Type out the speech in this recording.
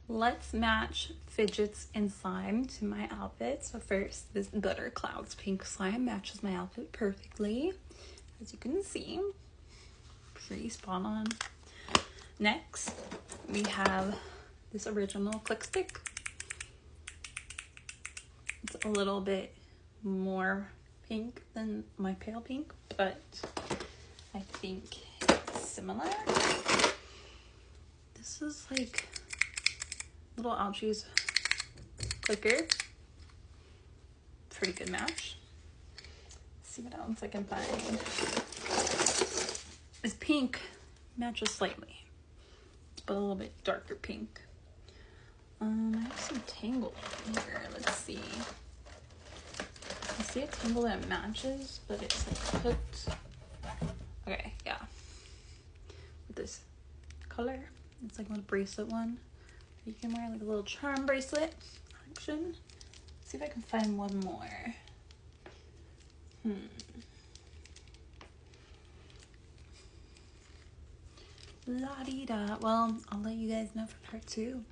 let's match fidgets and slime to my outfit. So first, this Butter Clouds pink slime matches my outfit perfectly. As you can see, pretty spot on. Next, we have this original click stick. It's a little bit more pink than my pale pink, but I think it's similar. This is like little ouchies clicker. Pretty good match. Let's see what else I can find. This pink matches slightly, but a little bit darker pink. I have some tangle here. Let's see. I see a tangle that matches, but it's like hooked. Okay, yeah. With this color, it's like a little bracelet one. You can wear like a little charm bracelet action. See if I can find one more. La-di-da. Well, I'll let you guys know for part 2.